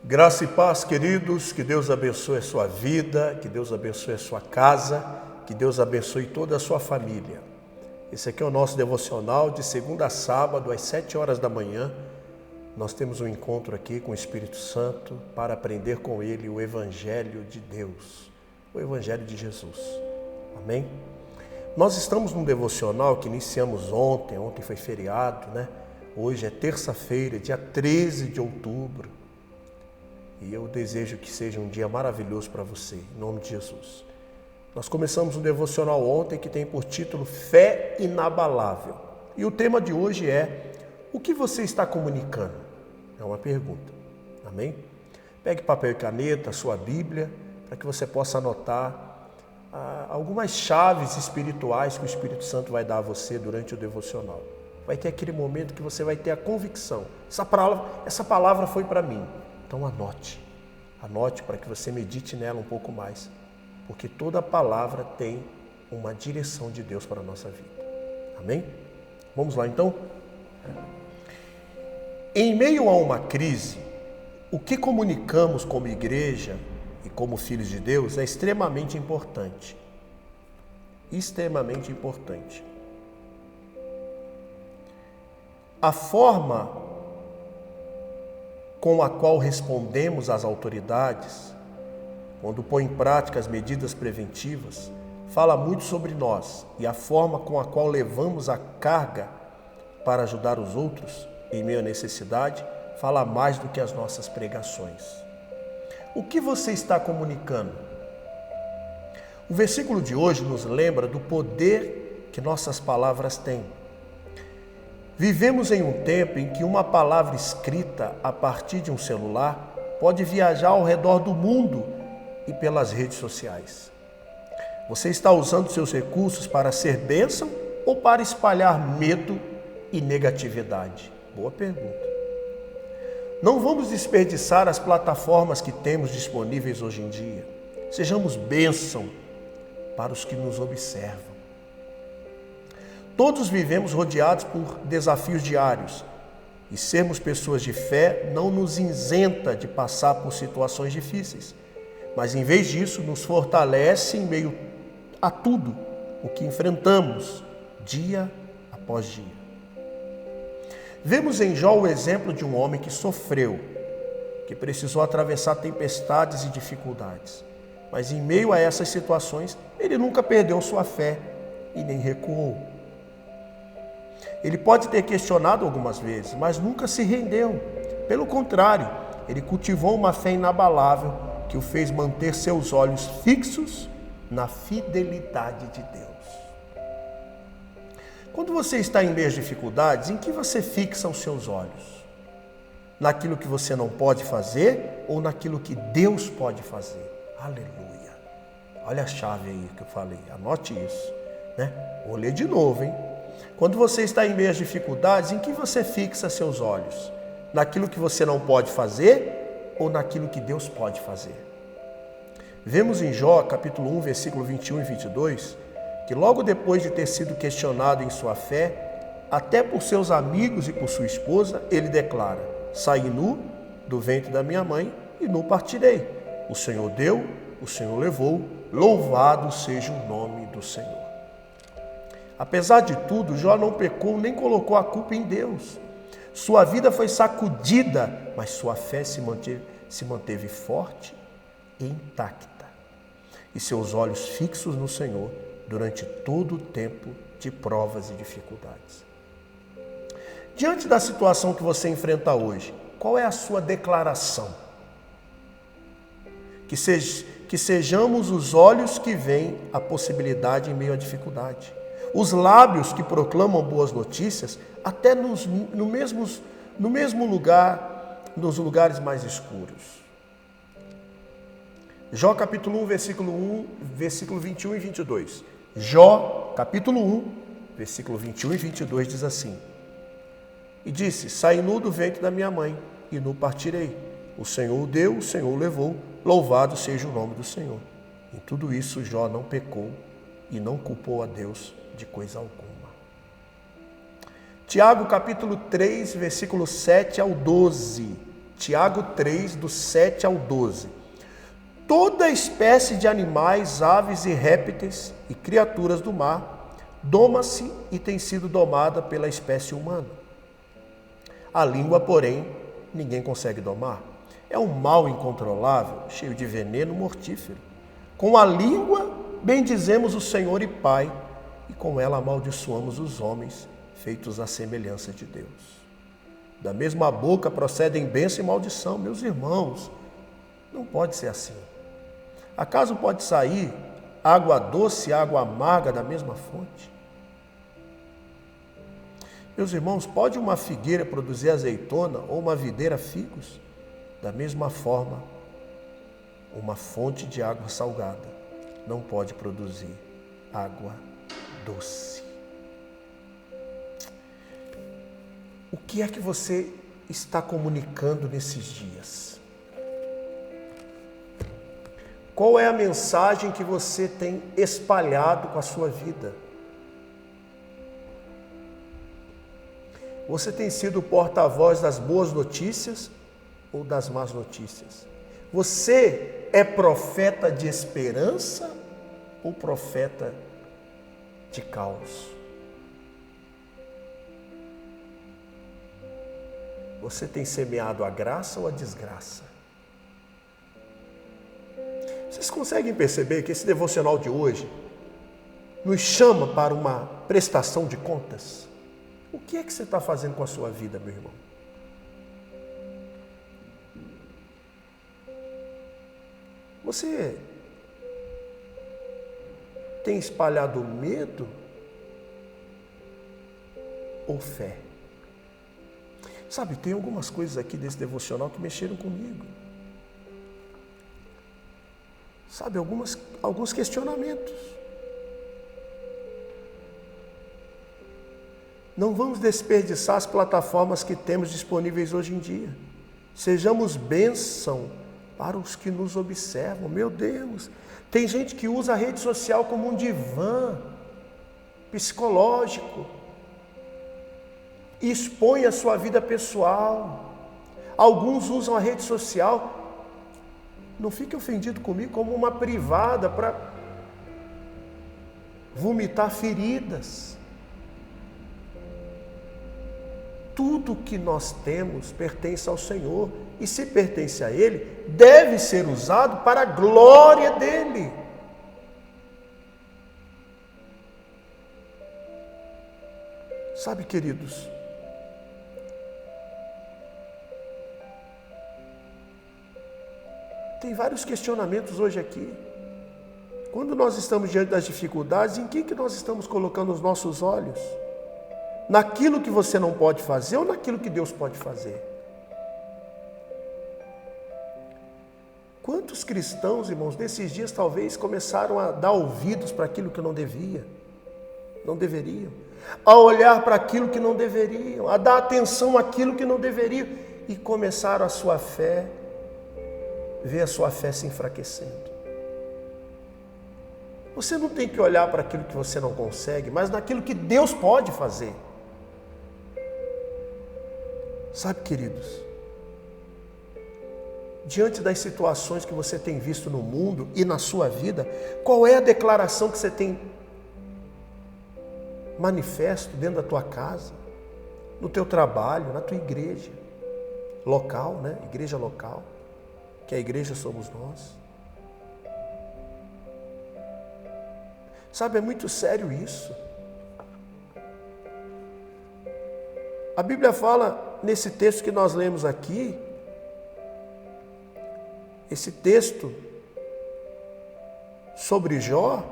Graça e paz, queridos, que Deus abençoe a sua vida, que Deus abençoe a sua casa, que Deus abençoe toda a sua família. Esse aqui é o nosso devocional de segunda a sábado, às 7 horas da manhã. Nós temos um encontro aqui com o Espírito Santo para aprender com Ele o Evangelho de Deus, o Evangelho de Jesus. Amém? Nós estamos num devocional que iniciamos ontem foi feriado, né? Hoje é terça-feira, dia 13 de outubro. E eu desejo que seja um dia maravilhoso para você, em nome de Jesus. Nós começamos um devocional ontem que tem por título Fé Inabalável. E o tema de hoje é: o que você está comunicando? É uma pergunta. Amém? Pegue papel e caneta, sua Bíblia, para que você possa anotar algumas chaves espirituais que o Espírito Santo vai dar a você durante o devocional. Vai ter aquele momento que você vai ter a convicção. Essa palavra foi para mim. Então anote para que você medite nela um pouco mais, porque toda palavra tem uma direção de Deus para a nossa vida. Amém? Vamos lá então? Em meio a uma crise, o que comunicamos como igreja e como filhos de Deus é extremamente importante. Extremamente importante. A forma com a qual respondemos às autoridades, quando põe em prática as medidas preventivas, fala muito sobre nós, e a forma com a qual levamos a carga para ajudar os outros em meio à necessidade fala mais do que as nossas pregações. O que você está comunicando? O versículo de hoje nos lembra do poder que nossas palavras têm. Vivemos em um tempo em que uma palavra escrita a partir de um celular pode viajar ao redor do mundo e pelas redes sociais. Você está usando seus recursos para ser bênção ou para espalhar medo e negatividade? Boa pergunta. Não vamos desperdiçar as plataformas que temos disponíveis hoje em dia. Sejamos bênção para os que nos observam. Todos vivemos rodeados por desafios diários e sermos pessoas de fé não nos isenta de passar por situações difíceis, mas em vez disso nos fortalece em meio a tudo o que enfrentamos dia após dia. Vemos em Jó o exemplo de um homem que sofreu, que precisou atravessar tempestades e dificuldades, mas em meio a essas situações ele nunca perdeu sua fé e nem recuou. Ele pode ter questionado algumas vezes, mas nunca se rendeu. Pelo contrário, ele cultivou uma fé inabalável que o fez manter seus olhos fixos na fidelidade de Deus. Quando você está em meio às dificuldades, em que você fixa os seus olhos? Naquilo que você não pode fazer ou naquilo que Deus pode fazer? Aleluia! Olha a chave aí que eu falei, anote isso, né? Vou ler de novo, hein? Quando você está em meio às dificuldades, em que você fixa seus olhos? Naquilo que você não pode fazer ou naquilo que Deus pode fazer? Vemos em Jó, capítulo 1, versículo 21 e 22, que logo depois de ter sido questionado em sua fé, até por seus amigos e por sua esposa, ele declara: saí nu do ventre da minha mãe e nu partirei. O Senhor deu, o Senhor levou, louvado seja o nome do Senhor. Apesar de tudo, Jó não pecou nem colocou a culpa em Deus. Sua vida foi sacudida, mas sua fé se manteve forte e intacta. E seus olhos fixos no Senhor durante todo o tempo de provas e dificuldades. Diante da situação que você enfrenta hoje, qual é a sua declaração? Que sejamos os olhos que veem a possibilidade em meio à dificuldade. Os lábios que proclamam boas notícias, até no mesmo lugar, nos lugares mais escuros. Jó capítulo 1, versículo 21 e 22. Jó capítulo 1, versículo 21 e 22 diz assim: e disse, saí nu do ventre da minha mãe, e nu partirei. O Senhor o deu, o Senhor o levou, louvado seja o nome do Senhor. Em tudo isso Jó não pecou e não culpou a Deus de coisa alguma. Tiago capítulo 3, versículo 7 ao 12. Tiago 3, do 7 ao 12. Toda espécie de animais, aves e répteis e criaturas do mar doma-se e tem sido domada pela espécie humana. A língua, porém, ninguém consegue domar. É um mal incontrolável, cheio de veneno mortífero. Com a língua bendizemos o Senhor e Pai, e com ela amaldiçoamos os homens, feitos à semelhança de Deus. Da mesma boca procedem bênção e maldição. Meus irmãos, não pode ser assim. Acaso pode sair água doce e água amarga da mesma fonte? Meus irmãos, pode uma figueira produzir azeitona ou uma videira figos? Da mesma forma, uma fonte de água salgada não pode produzir água doce. O que é que você está comunicando nesses dias? Qual é a mensagem que você tem espalhado com a sua vida? Você tem sido o porta-voz das boas notícias ou das más notícias? Você é profeta de esperança ou profeta de caos? Você tem semeado a graça ou a desgraça? Vocês conseguem perceber que esse devocional de hoje nos chama para uma prestação de contas? O que é que você está fazendo com a sua vida, meu irmão? Você tem espalhado medo ou fé? Sabe, tem algumas coisas aqui desse devocional que mexeram comigo. Sabe, alguns questionamentos. Não vamos desperdiçar as plataformas que temos disponíveis hoje em dia. Sejamos bênção para os que nos observam. Meu Deus, tem gente que usa a rede social como um divã psicológico. Expõe a sua vida pessoal. Alguns usam a rede social, não fique ofendido comigo, como uma privada para vomitar feridas. Tudo que nós temos pertence ao Senhor, e se pertence a Ele, deve ser usado para a glória dEle. Sabe, queridos, tem vários questionamentos hoje aqui. Quando nós estamos diante das dificuldades, em que nós estamos colocando os nossos olhos? Naquilo que você não pode fazer ou naquilo que Deus pode fazer? Quantos cristãos, irmãos, nesses dias talvez começaram a dar ouvidos para aquilo que não deveriam, a olhar para aquilo que não deveriam, a dar atenção àquilo que não deveriam, e começaram a sua fé, ver a sua fé se enfraquecendo. Você não tem que olhar para aquilo que você não consegue, mas naquilo que Deus pode fazer. Sabe, queridos, diante das situações que você tem visto no mundo e na sua vida, qual é a declaração que você tem manifesto dentro da tua casa, no teu trabalho, na tua igreja local, né? Igreja local, que a igreja somos nós. Sabe, é muito sério isso. A Bíblia fala nesse texto que nós lemos aqui, esse texto sobre Jó,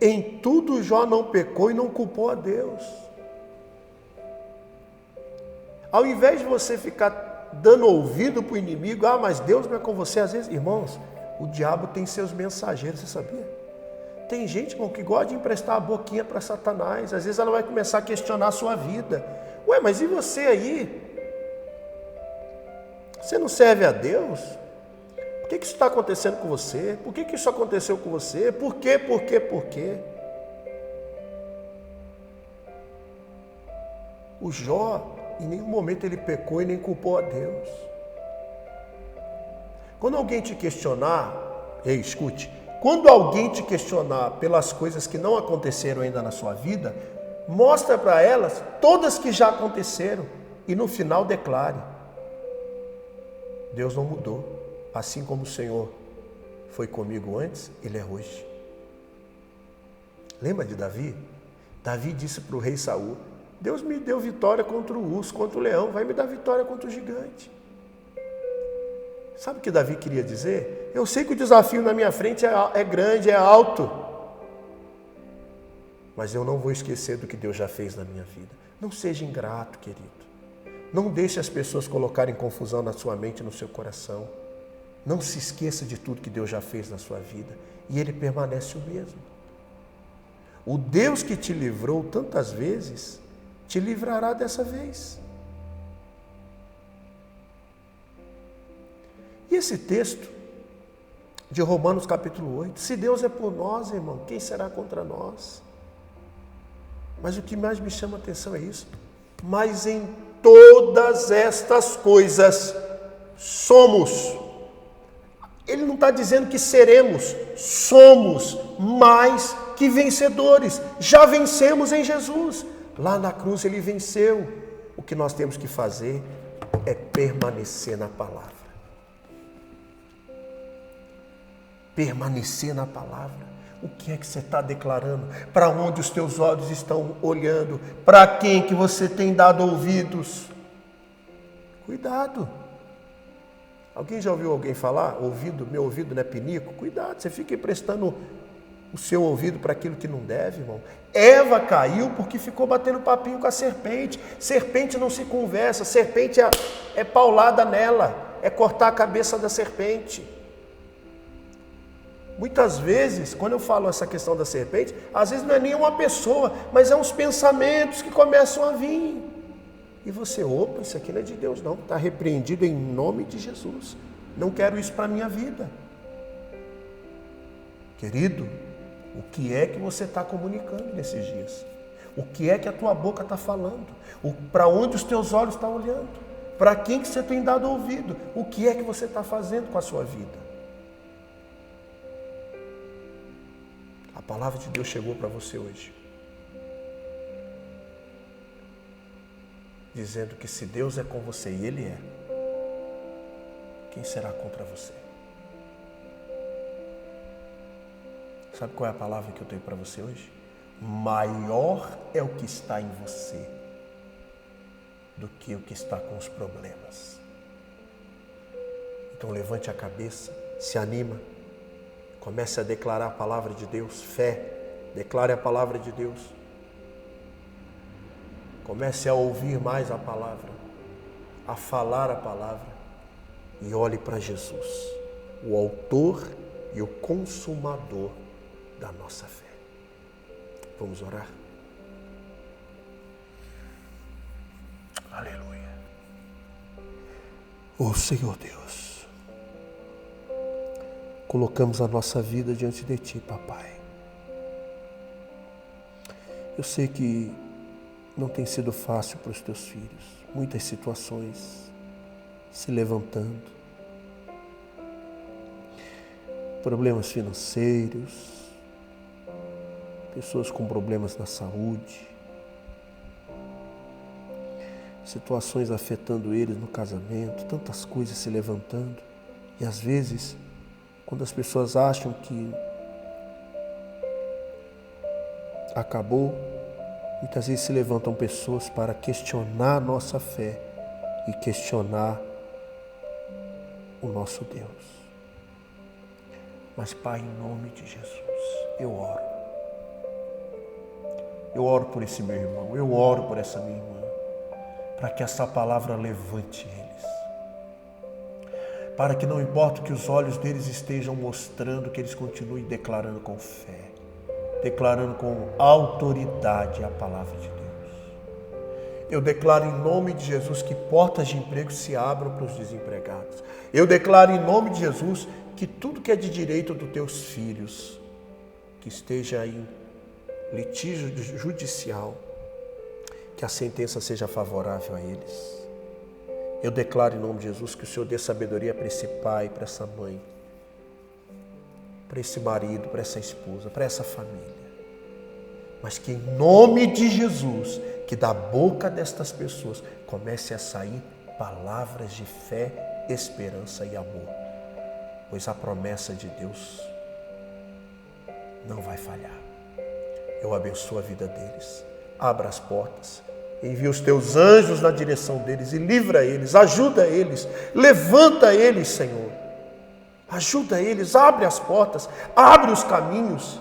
em tudo Jó não pecou e não culpou a Deus. Ao invés de você ficar dando ouvido para o inimigo, mas Deus não é com você, às vezes, irmãos, o diabo tem seus mensageiros, você sabia? Tem gente, irmão, que gosta de emprestar a boquinha para Satanás. Às vezes ela vai começar a questionar a sua vida. Ué, mas e você aí? Você não serve a Deus? Por que isso está acontecendo com você? Por que isso aconteceu com você? Por quê? O Jó, em nenhum momento ele pecou e nem culpou a Deus. Quando alguém te questionar, escute, quando alguém te questionar pelas coisas que não aconteceram ainda na sua vida, mostra para elas todas que já aconteceram e no final declare: Deus não mudou, assim como o Senhor foi comigo antes, Ele é hoje. Lembra de Davi? Davi disse para o rei Saul: Deus me deu vitória contra o urso, contra o leão, vai me dar vitória contra o gigante. Sabe o que Davi queria dizer? Eu sei que o desafio na minha frente é grande, é alto, mas eu não vou esquecer do que Deus já fez na minha vida. Não seja ingrato, querido. Não deixe as pessoas colocarem confusão na sua mente e no seu coração. Não se esqueça de tudo que Deus já fez na sua vida. E Ele permanece o mesmo. O Deus que te livrou tantas vezes, te livrará dessa vez. E esse texto de Romanos capítulo 8, se Deus é por nós, irmão, quem será contra nós? Mas o que mais me chama a atenção é isso. Mas em todas estas coisas somos. Ele não está dizendo que seremos, somos mais que vencedores. Já vencemos em Jesus. Lá na cruz Ele venceu. O que nós temos que fazer é permanecer na palavra. Permanecer na palavra. O que é que você está declarando? Para onde os teus olhos estão olhando? Para quem que você tem dado ouvidos? Cuidado. Alguém já ouviu alguém falar? Ouvido, meu ouvido não é pinico? Cuidado, você fica emprestando o seu ouvido para aquilo que não deve, irmão. Eva caiu porque ficou batendo papinho com a serpente. Serpente não se conversa, serpente é paulada nela, é cortar a cabeça da serpente. Muitas vezes, quando eu falo essa questão da serpente, às vezes não é nem uma pessoa, mas é uns pensamentos que começam a vir. E você, opa, isso aqui não é de Deus não, está repreendido em nome de Jesus. Não quero isso para a minha vida. Querido, o que é que você está comunicando nesses dias? O que é que a tua boca está falando? Para onde os teus olhos estão olhando? Para quem que você tem dado ouvido? O que é que você está fazendo com a sua vida? A palavra de Deus chegou para você hoje, dizendo que se Deus é com você, e Ele é, quem será contra você? Sabe qual é a palavra que eu tenho para você hoje? Maior é o que está em você do que o que está com os problemas. Então levante a cabeça, se anima, comece a declarar a palavra de Deus, fé, declare a palavra de Deus. Comece a ouvir mais a palavra, a falar a palavra e olhe para Jesus, o autor e o consumador da nossa fé. Vamos orar? Aleluia. Ó Senhor Deus, colocamos a nossa vida diante de Ti, Papai. Eu sei que não tem sido fácil para os Teus filhos, muitas situações se levantando, problemas financeiros, pessoas com problemas na saúde, situações afetando eles no casamento, tantas coisas se levantando. E às vezes, quando as pessoas acham que acabou, muitas vezes se levantam pessoas para questionar a nossa fé e questionar o nosso Deus. Mas Pai, em nome de Jesus, eu oro. Eu oro por esse meu irmão, eu oro por essa minha irmã, para que essa palavra levante eles. Para que não importa o que os olhos deles estejam mostrando, que eles continuem declarando com fé, declarando com autoridade a palavra de Deus. Eu declaro em nome de Jesus que portas de emprego se abram para os desempregados. Eu declaro em nome de Jesus que tudo que é de direito dos teus filhos, que esteja em litígio judicial, que a sentença seja favorável a eles. Eu declaro em nome de Jesus que o Senhor dê sabedoria para esse pai, para essa mãe, para esse marido, para essa esposa, para essa família. Mas que em nome de Jesus, que da boca destas pessoas comece a sair palavras de fé, esperança e amor. Pois a promessa de Deus não vai falhar. Eu abençoo a vida deles. Abra as portas. Envia os teus anjos na direção deles e livra eles, ajuda eles, levanta eles, Senhor. Ajuda eles, abre as portas, abre os caminhos,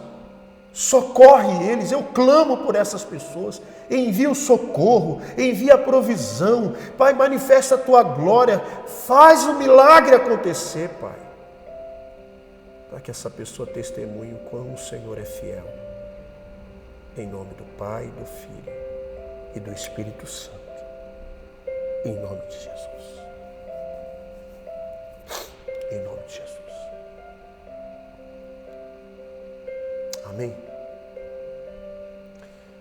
socorre eles. Eu clamo por essas pessoas. Envia o socorro, envia a provisão. Pai, manifesta a tua glória, faz o milagre acontecer, Pai. Para que essa pessoa testemunhe o quão o Senhor é fiel. Em nome do Pai, do Filho e do Espírito Santo. Em nome de Jesus. Em nome de Jesus. Amém?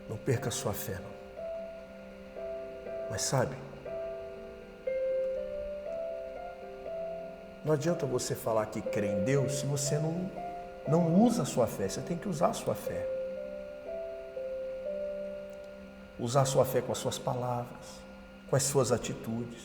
Não perca a sua fé, não. Mas sabe, não adianta você falar que crê em Deus se você não usa a sua fé. Você tem que usar a sua fé. Usar a sua fé com as suas palavras, com as suas atitudes.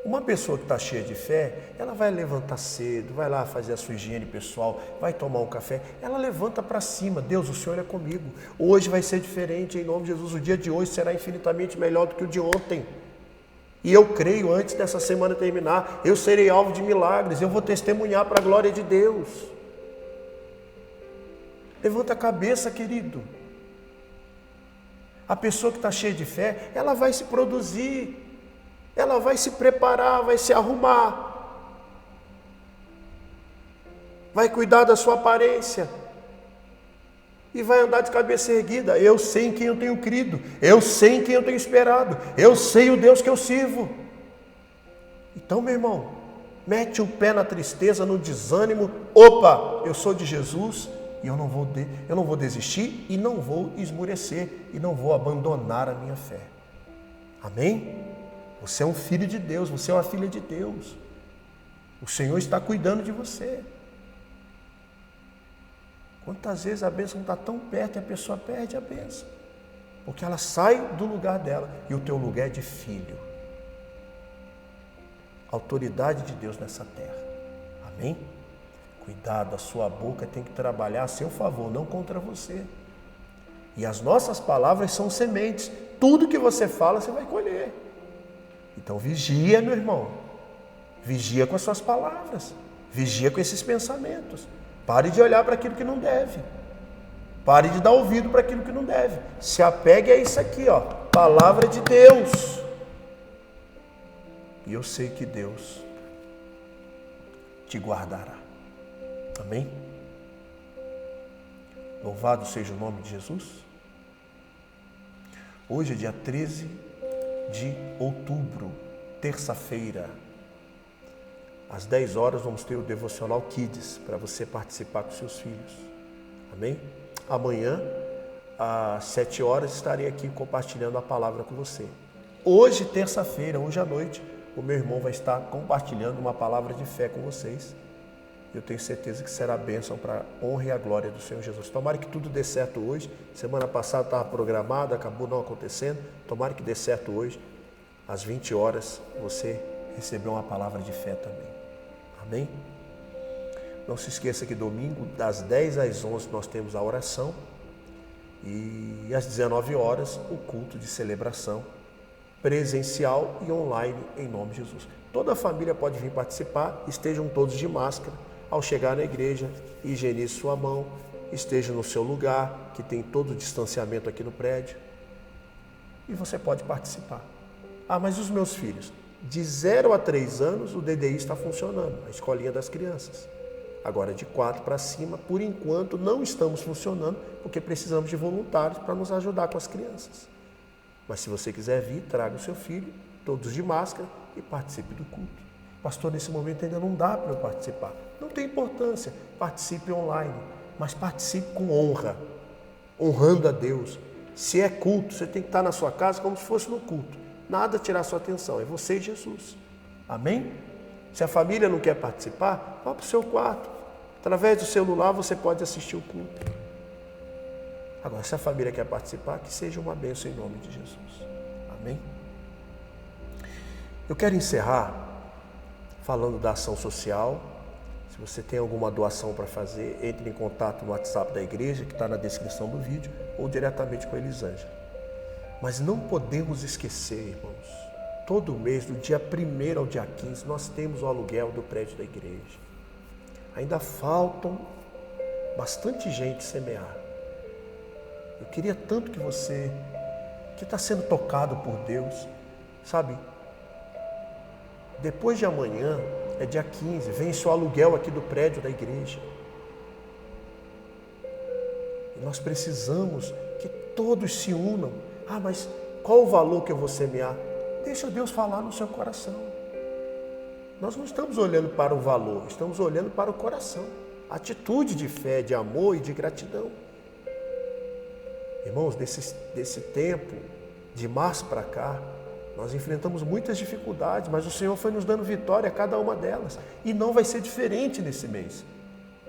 Uma pessoa que está cheia de fé, ela vai levantar cedo, vai lá fazer a sua higiene pessoal, vai tomar um café, ela levanta para cima. Deus, o Senhor é comigo. Hoje vai ser diferente, em nome de Jesus. O dia de hoje será infinitamente melhor do que o de ontem. E eu creio, antes dessa semana terminar, eu serei alvo de milagres, eu vou testemunhar para a glória de Deus. Levanta a cabeça, querido. A pessoa que está cheia de fé, ela vai se produzir, ela vai se preparar, vai se arrumar, vai cuidar da sua aparência e vai andar de cabeça erguida. Eu sei em quem eu tenho crido, eu sei em quem eu tenho esperado, eu sei o Deus que eu sirvo. Então, meu irmão, mete o pé na tristeza, no desânimo. Opa, eu sou de Jesus. E eu não vou desistir e não vou esmurecer e não vou abandonar a minha fé. Amém? Você é um filho de Deus, você é uma filha de Deus. O Senhor está cuidando de você. Quantas vezes a bênção está tão perto e a pessoa perde a bênção? Porque ela sai do lugar dela e o teu lugar é de filho. Autoridade de Deus nessa terra. Amém? Cuidado, a sua boca tem que trabalhar a seu favor, não contra você. E as nossas palavras são sementes. Tudo que você fala, você vai colher. Então vigia, meu irmão. Vigia com as suas palavras. Vigia com esses pensamentos. Pare de olhar para aquilo que não deve. Pare de dar ouvido para aquilo que não deve. Se apegue a isso aqui, ó. Palavra de Deus. E eu sei que Deus te guardará. Amém? Louvado seja o nome de Jesus. Hoje é dia 13 de outubro, terça-feira. Às 10 horas vamos ter o Devocional Kids para você participar com seus filhos. Amém? Amanhã, às 7 horas, estarei aqui compartilhando a palavra com você. Hoje, terça-feira, hoje à noite, o meu irmão vai estar compartilhando uma palavra de fé com vocês. Eu tenho certeza que será bênção para a honra e a glória do Senhor Jesus. Tomara que tudo dê certo hoje. Semana passada estava programado, acabou não acontecendo. Tomara que dê certo hoje. Às 20 horas você recebeu uma palavra de fé também. Amém? Não se esqueça que domingo, das 10 às 11, nós temos a oração. E às 19 horas, o culto de celebração presencial e online em nome de Jesus. Toda a família pode vir participar. Estejam todos de máscara. Ao chegar na igreja, higienize sua mão, esteja no seu lugar, que tem todo o distanciamento aqui no prédio, e você pode participar. Ah, mas os meus filhos? De 0 a 3 anos, o DDI está funcionando, a escolinha das crianças. Agora, de 4 para cima, por enquanto, não estamos funcionando, porque precisamos de voluntários para nos ajudar com as crianças. Mas se você quiser vir, traga o seu filho, todos de máscara, e participe do culto. Pastor, nesse momento ainda não dá para eu participar. Não tem importância, participe online, mas participe com honra, honrando a Deus, Se é culto, você tem que estar na sua casa como se fosse no culto. Nada tirar sua atenção, é você e Jesus. Amém? Se a família não quer participar, vá para o seu quarto. Através do celular você pode assistir o culto. Agora, se a família quer participar, que seja uma bênção em nome de Jesus. Amém? Eu quero encerrar falando da ação social. Se você tem alguma doação para fazer, entre em contato no WhatsApp da igreja, que está na descrição do vídeo, ou diretamente com a Elisângela. Mas não podemos esquecer, irmãos, todo mês, do dia 1º ao dia 15, nós temos o aluguel do prédio da igreja. Ainda faltam bastante gente semear. Eu queria tanto que você, que está sendo tocado por Deus, sabe, depois de amanhã, é dia 15, vence o aluguel aqui do prédio da igreja. E nós precisamos que todos se unam. Ah, mas qual o valor que eu vou semear? Deixa Deus falar no seu coração. Nós não estamos olhando para o valor, estamos olhando para o coração. Atitude de fé, de amor e de gratidão. Irmãos, desse tempo, de março para cá, nós enfrentamos muitas dificuldades, mas o Senhor foi nos dando vitória a cada uma delas. E não vai ser diferente nesse mês.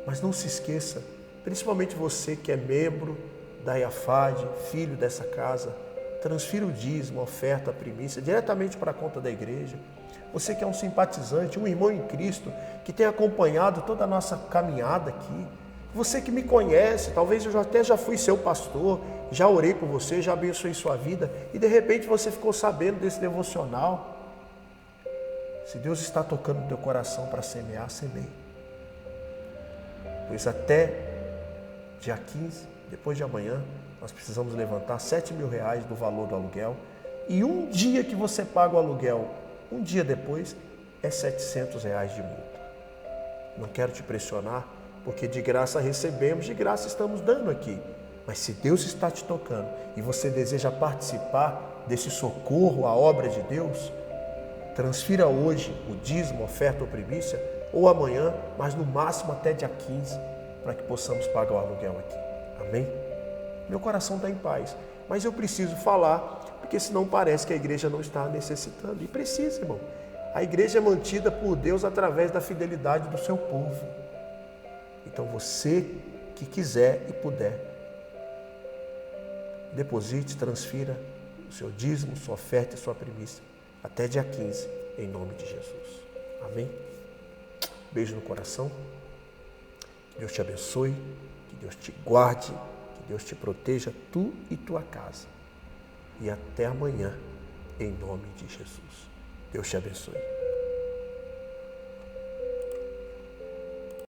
Mas não se esqueça, principalmente você que é membro da IAFAD, filho dessa casa, transfira o dízimo, a oferta, a primícia, diretamente para a conta da igreja. Você que é um simpatizante, um irmão em Cristo, que tem acompanhado toda a nossa caminhada aqui. Você que me conhece, talvez eu até já fui seu pastor, já orei por você, já abençoei sua vida, e de repente você ficou sabendo desse devocional. Se Deus está tocando no teu coração para semear, semeie. Pois até dia 15, depois de amanhã, nós precisamos levantar R$7.000 do valor do aluguel, e um dia que você paga o aluguel, um dia depois, é R$700 de multa. Não quero te pressionar, porque de graça recebemos, de graça estamos dando aqui. Mas se Deus está te tocando e você deseja participar desse socorro à obra de Deus, transfira hoje o dízimo, oferta ou primícia, ou amanhã, mas no máximo até dia 15, para que possamos pagar o aluguel aqui. Amém? Meu coração está em paz, mas eu preciso falar, porque senão parece que a igreja não está necessitando. E precisa, irmão. A igreja é mantida por Deus através da fidelidade do seu povo. Então você que quiser e puder, deposite, transfira o seu dízimo, sua oferta e sua primícia até dia 15, em nome de Jesus. Amém? Beijo no coração. Que Deus te abençoe, que Deus te guarde, que Deus te proteja, tu e tua casa. E até amanhã, em nome de Jesus. Deus te abençoe.